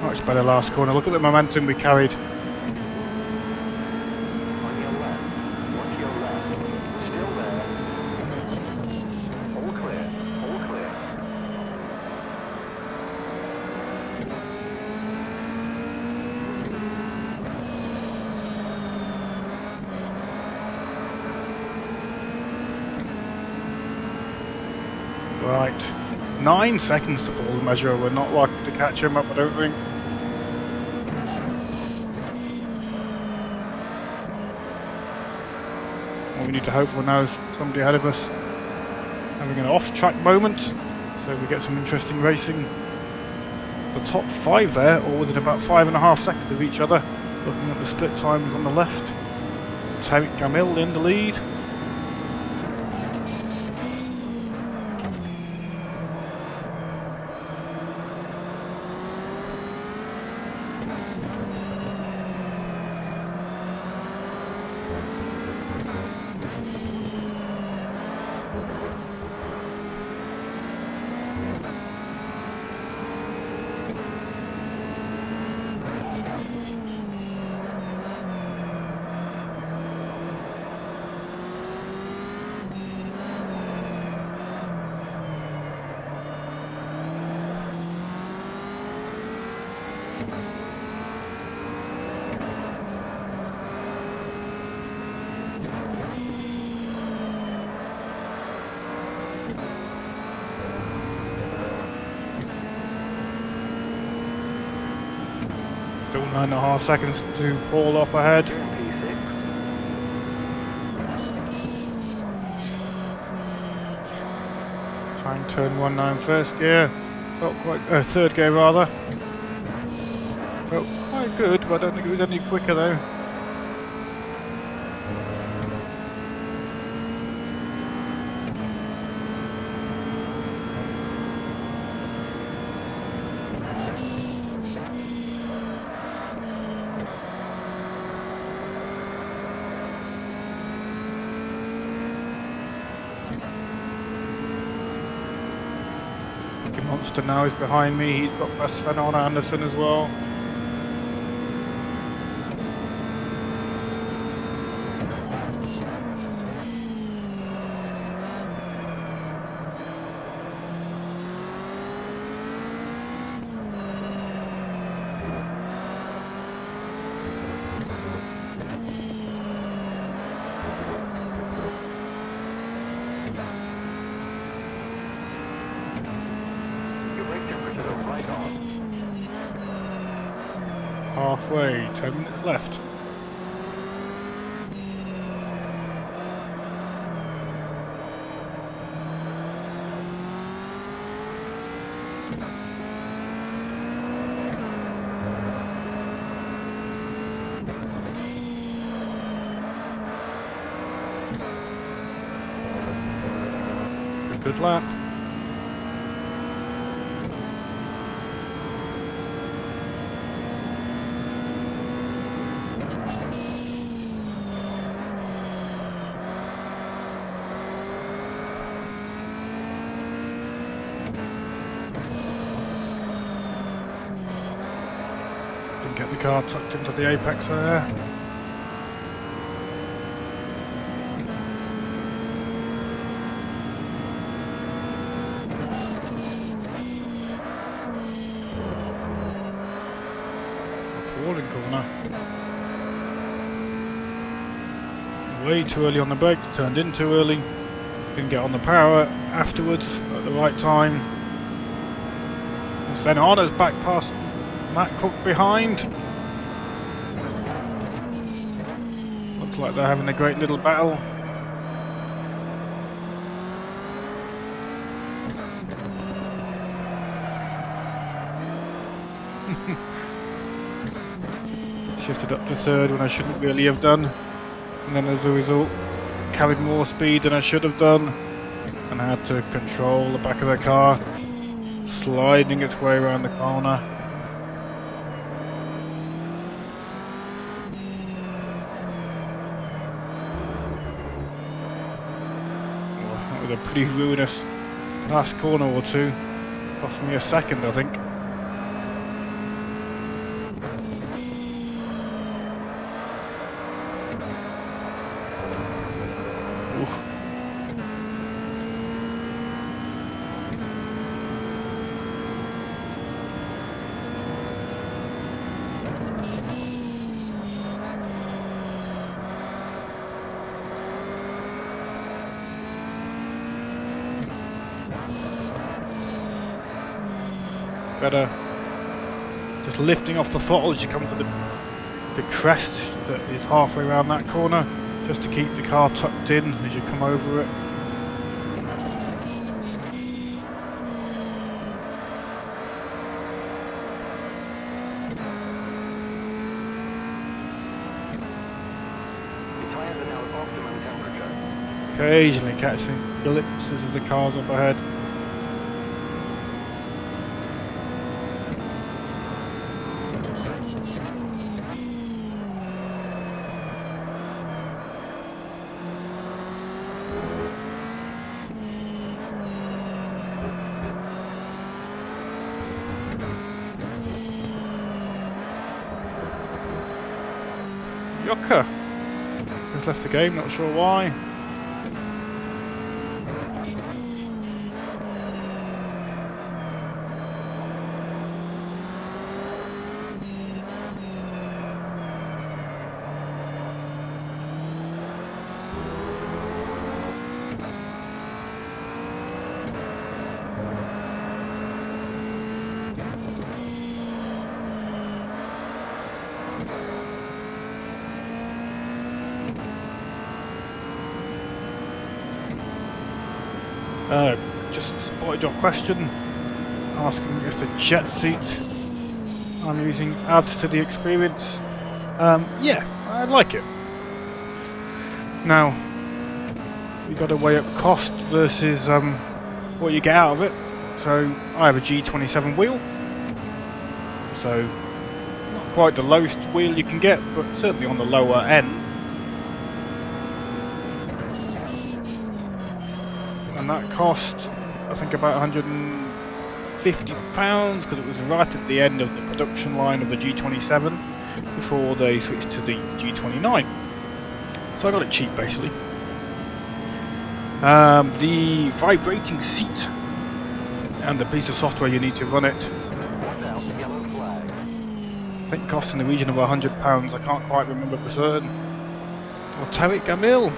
Much better last corner. Look at the momentum we carried. On your left. Watch your left. Still there. All clear. All clear. Right. 9 seconds to pull the measure. We're not likely to catch him up, I don't think. All we need to hope for now is somebody ahead of us having an off-track moment, so we get some interesting racing. The top 5 there, all within about 5.5 seconds of each other. Looking at the split times on the left. Tariq Gamil in the lead. 9.5 seconds to Paul up ahead. Turn P6. Try and turn 19 first gear. Felt quite third gear rather. Felt quite good, but I don't think it was any quicker though. Monster now is behind me. He's got Sven on Anderson as well. Halfway, 10 minutes left. Good lap. Get the car tucked into the apex there. Appalling corner. Way too early on the brakes, turned in too early. Didn't get on the power afterwards at the right time. And then Honor's back past Matt Cook behind. Looks like they're having a great little battle. Shifted up to third when I shouldn't really have done. And then as a result, carried more speed than I should have done. And had to control the back of the car, sliding its way around the corner. A pretty ruinous last corner or two. Cost me a second, I think. Oof. Better just lifting off the throttle as you come to the crest that is halfway around that corner, just to keep the car tucked in as you come over it. The tires are now at optimum temperature. Occasionally catching glimpses of the cars up ahead. Yoka has left the game, not sure why. Just spotted your question, asking if the JetSeat I'm using adds to the experience. Yeah, I like it. Now, you've got to weigh up cost versus what you get out of it. So, I have a G27 wheel, so not quite the lowest wheel you can get, but certainly on the lower end. And that cost, I think, about £150 because it was right at the end of the production line of the G27 before they switched to the G29. So I got it cheap basically. The vibrating seat and the piece of software you need to run it, I think costs in the region of £100. I can't quite remember for certain. Or Tariq Gamil.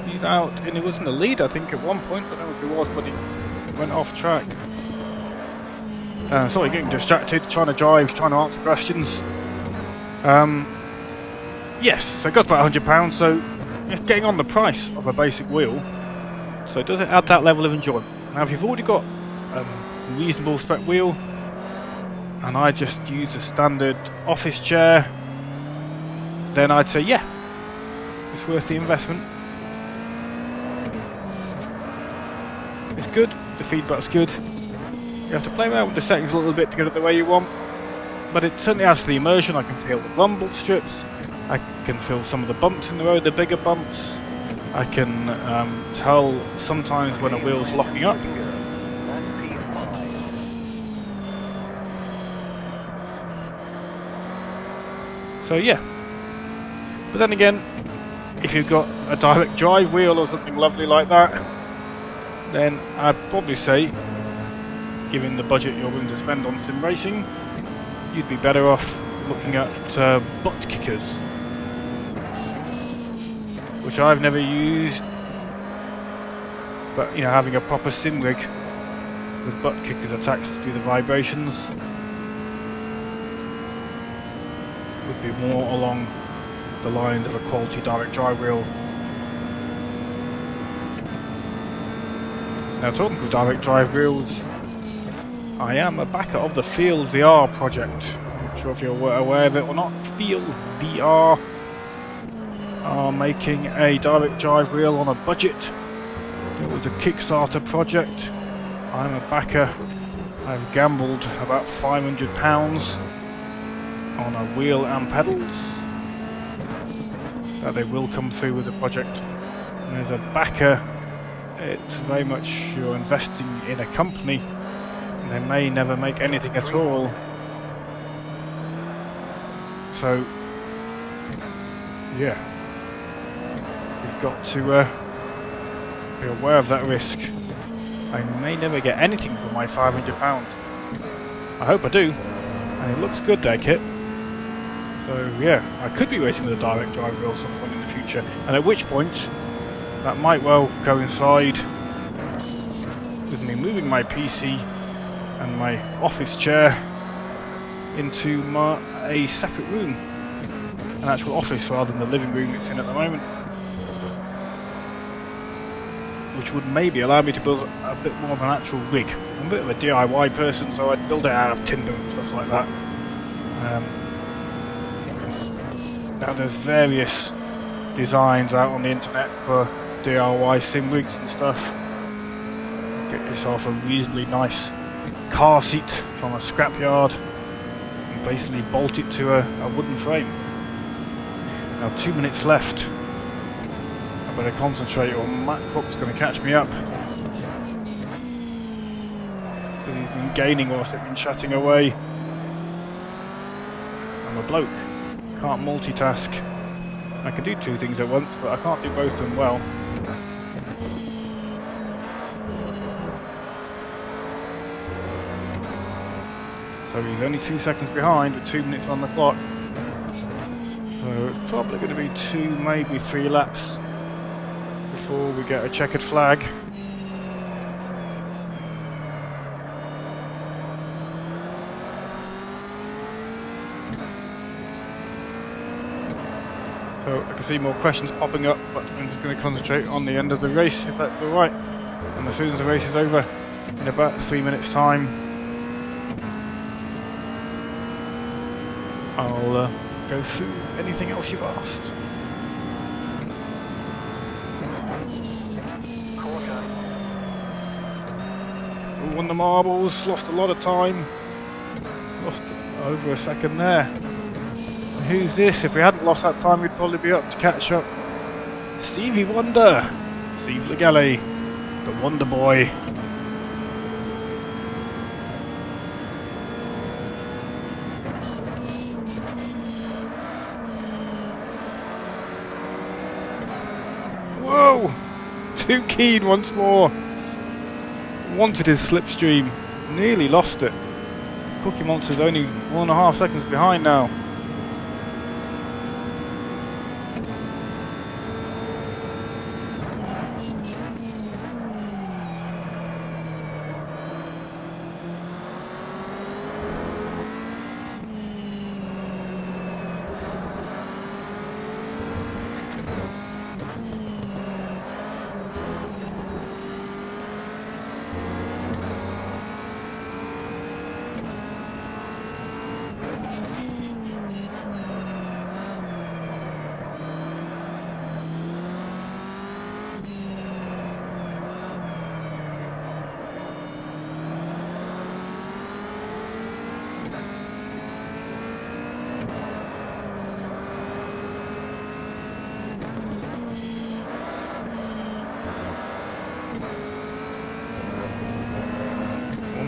He's out, and he was in the lead I think at one point. I don't know if he was, but he went off track. Sorry, getting distracted, trying to drive, trying to answer questions. Yes, so it costs about £100, so it's getting on the price of a basic wheel. So does it add that level of enjoyment? Now if you've already got a reasonable spec wheel, and I just use a standard office chair, then I'd say yeah, it's worth the investment. It's good, the feedback's good. You have to play around with the settings a little bit to get it the way you want, but it certainly adds to the immersion. I can feel the rumble strips, I can feel some of the bumps in the road, the bigger bumps. I can tell sometimes when a wheel's locking up. So yeah, but then again, if you've got a direct drive wheel or something lovely like that, then I'd probably say, given the budget you're willing to spend on sim racing, you'd be better off looking at butt kickers, which I've never used, but you know, having a proper sim rig with butt kickers attached to do the vibrations would be more along the lines of a quality direct drive wheel. Now talking of direct drive wheels, I am a backer of the Field VR project. I'm not sure if you're aware of it or not. Field VR are making a direct drive wheel on a budget. It was a Kickstarter project. I'm a backer. I've gambled about £500 on a wheel and pedals that they will come through with the project. And as a backer, it's very much you're investing in a company, and they may never make anything at all. So yeah, you've got to be aware of that risk. I may never get anything for my £500. I hope I do, and it looks good there, Kit. So yeah, I could be racing with a direct drive wheel at some point in the future, and at which point that might well coincide with me moving my PC and my office chair into a separate room, an actual office rather than the living room it's in at the moment, which would maybe allow me to build a bit more of an actual rig. I'm a bit of a DIY person, so I'd build it out of timber and stuff like that. Now there's various designs out on the internet for DIY sim rigs and stuff. Get yourself a reasonably nice car seat from a scrapyard and basically bolt it to a wooden frame. Now 2 minutes left. I better concentrate or MacBook's going to catch me up. He's been gaining whilst I've been chatting away. I'm a bloke. Can't multitask. I can do two things at once, but I can't do both of them well. So he's only 2 seconds behind with 2 minutes on the clock. So it's probably going to be 2, maybe 3 laps before we get a checkered flag. So I can see more questions popping up, but I'm just going to concentrate on the end of the race, if that's alright. And as soon as the race is over, in about 3 minutes time, I'll go through anything else you've asked. Won the marbles, lost a lot of time, lost over a second there. Who's this? If we hadn't lost that time, we'd probably be up to catch up. Stevie Wonder! Steve Legale, the Wonder Boy. Whoa! Too keen once more. Wanted his slipstream, nearly lost it. Cookie Monster's only 1.5 seconds behind now.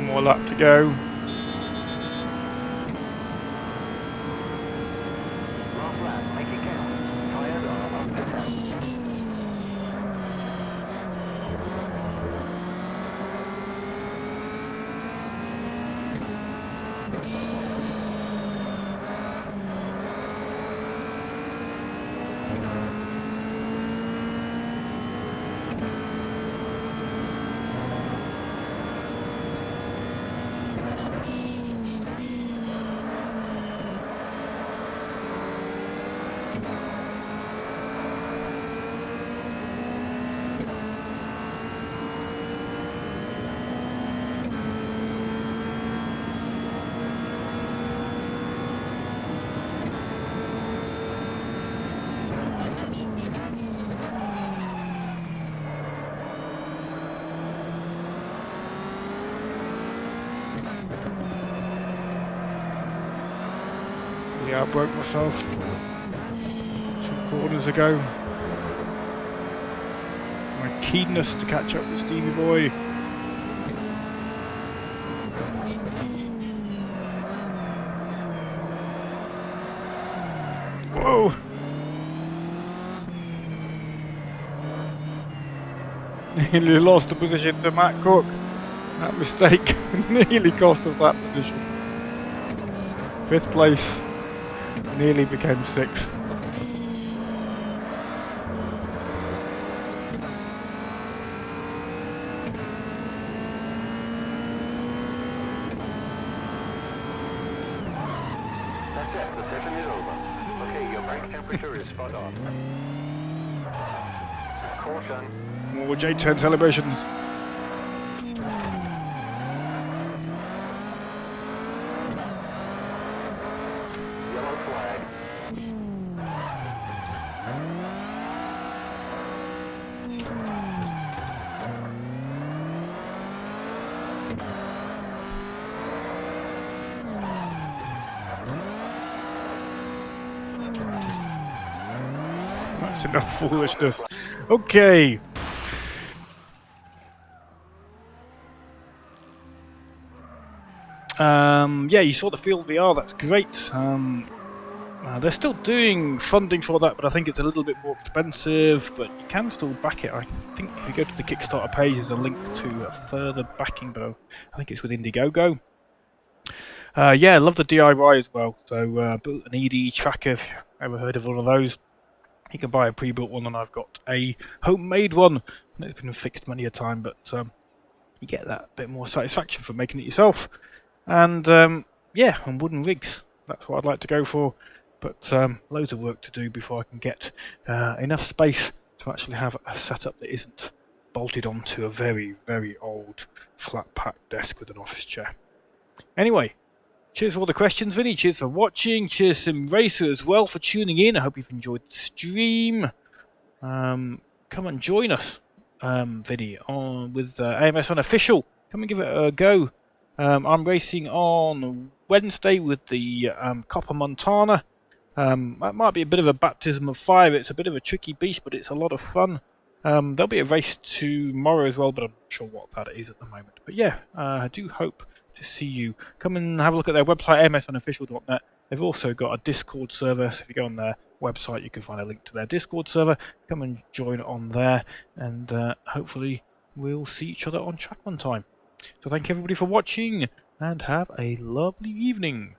More lap to go. Last lap, make it count. Tyres are on pit out. Yeah, I broke myself 2 corners ago. My keenness to catch up with Stevie Boy. Whoa! Nearly lost the position to Matt Cook. That mistake nearly cost us that position. 5th place. Nearly became 6th. That's it, the session is over. Okay, your brake temperature is spot on. Caution. More J10 celebrations. Yellow flag. That's enough foolishness. Okay. Yeah, you saw the Field VR, that's great. They're still doing funding for that, but I think it's a little bit more expensive, but you can still back it. I think if you go to the Kickstarter page, there's a link to further backing, but I think it's with Indiegogo. Yeah, I love the DIY as well. So, built an EDTracker, if you've ever heard of one of those. You can buy a pre-built one, and I've got a homemade one. And it's been fixed many a time, but you get that bit more satisfaction from making it yourself. And yeah, on wooden rigs, that's what I'd like to go for. but loads of work to do before I can get enough space to actually have a setup that isn't bolted onto a very, very old flat pack desk with an office chair. Anyway, cheers for all the questions, Vinny. Cheers for watching. Cheers, SimRacer, as well, for tuning in. I hope you've enjoyed the stream. Come and join us, Vinny, with AMS Unofficial. Come and give it a go. I'm racing on Wednesday with the Copper Montana. That might be a bit of a baptism of fire. It's a bit of a tricky beast, but it's a lot of fun. There'll be a race tomorrow as well, but I'm not sure what that is at the moment. But yeah, I do hope to see you. Come and have a look at their website, amsunofficial.net. They've also got a Discord server, so if you go on their website you can find a link to their Discord server. Come and join on there, and hopefully we'll see each other on track one time. So thank you everybody for watching, and have a lovely evening.